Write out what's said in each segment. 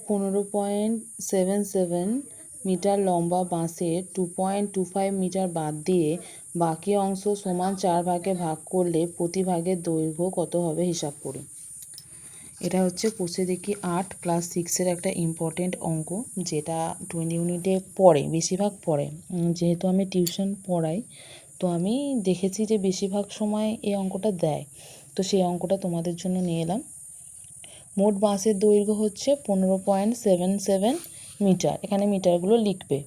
15.77 metre লম্বা বাঁশের 2.25 metre বাদ দিয়ে বাকি অংশ সমান 4 ভাগে ভাগ করলে প্রতি ভাগের দৈর্ঘ্য কত হবে হিসাব করুন। এটা হচ্ছে কোষে দেখি 8 ক্লাস 6-এর একটা ইম্পর্টেন্ট অঙ্ক, যেটা 20 ইউনিটে পড়ে, বেশিরভাগ পড়ে। যেহেতু আমি টিউশন পড়াই, তো আমি দেখেছি যে বেশিরভাগ সময় এই অঙ্কটা দেয়, তো সেই অঙ্কটা তোমাদের জন্য নিয়ে এলাম। মোট বাঁশের দৈর্ঘ্য হচ্ছে 15.77 মিটার, এখানে মিটারগুলো লিখবে,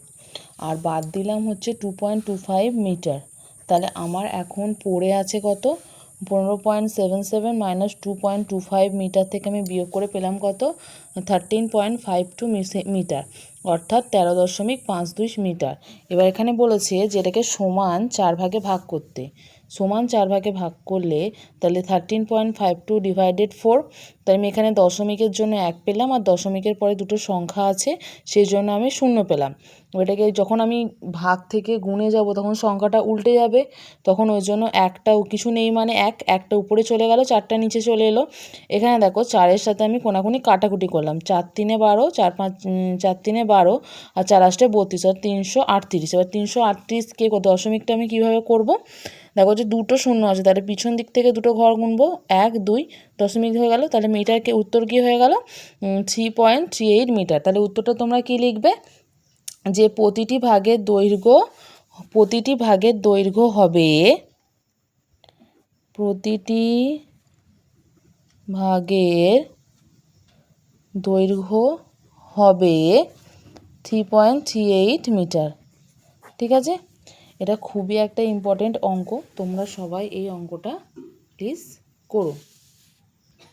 আর বাদ দিলাম হচ্ছে 2.25 মিটার। তাহলে আমার এখন পড়ে আছে কত? 15.77 মাইনাস 2.25 মিটার থেকে আমি বিয়োগ করে পেলাম কত? 13.52 মিটার, অর্থাৎ 13.52 মিটার। এবার এখানে বলেছে যে এটাকে সমান 4 ভাগে ভাগ করতে। সমান 4 ভাগে ভাগ করলে তাহলে 13.52 ডিভাইডেড 4, তাই আমি এখানে দশমিকের জন্য 1 পেলাম, আর দশমিকের পরে দুটো সংখ্যা আছে সেই জন্য আমি 0 পেলাম। ওইটাকে যখন আমি ভাগ থেকে গুণে যাব তখন সংখ্যাটা উল্টে যাবে, তখন ওই জন্য একটাও কিছু নেই, মানে একটা উপরে চলে গেল, 4টা নিচে চলে এলো। এখানে দেখো 4-এর সাথে আমি কোনাকুনি কাটাকুটি করলাম, 4 3 12, 4 3 12, আর 4 8 32, আর 338। এবার 338কে দশমিকটা আমি কীভাবে করব? দেখো যে দুটো শূন্য আছে, তাহলে পিছন দিক থেকে দুটো ঘর গুনবো, 1 2, দশমিক হয়ে গেল। তাহলে মিটারকে উত্তর কী হয়ে গেল? 3.38 মিটার। তাহলে উত্তরটা তোমরা কী লিখবে? যে প্রতিটি ভাগের দৈর্ঘ্য হবে, প্রতিটি ভাগের দৈর্ঘ্য হবে 3.38 মিটার। ঠিক আছে, এটা খুবই একটা ইম্পর্টেন্ট অঙ্ক, তোমরা সবাই এই অঙ্কটা প্লিজ করো।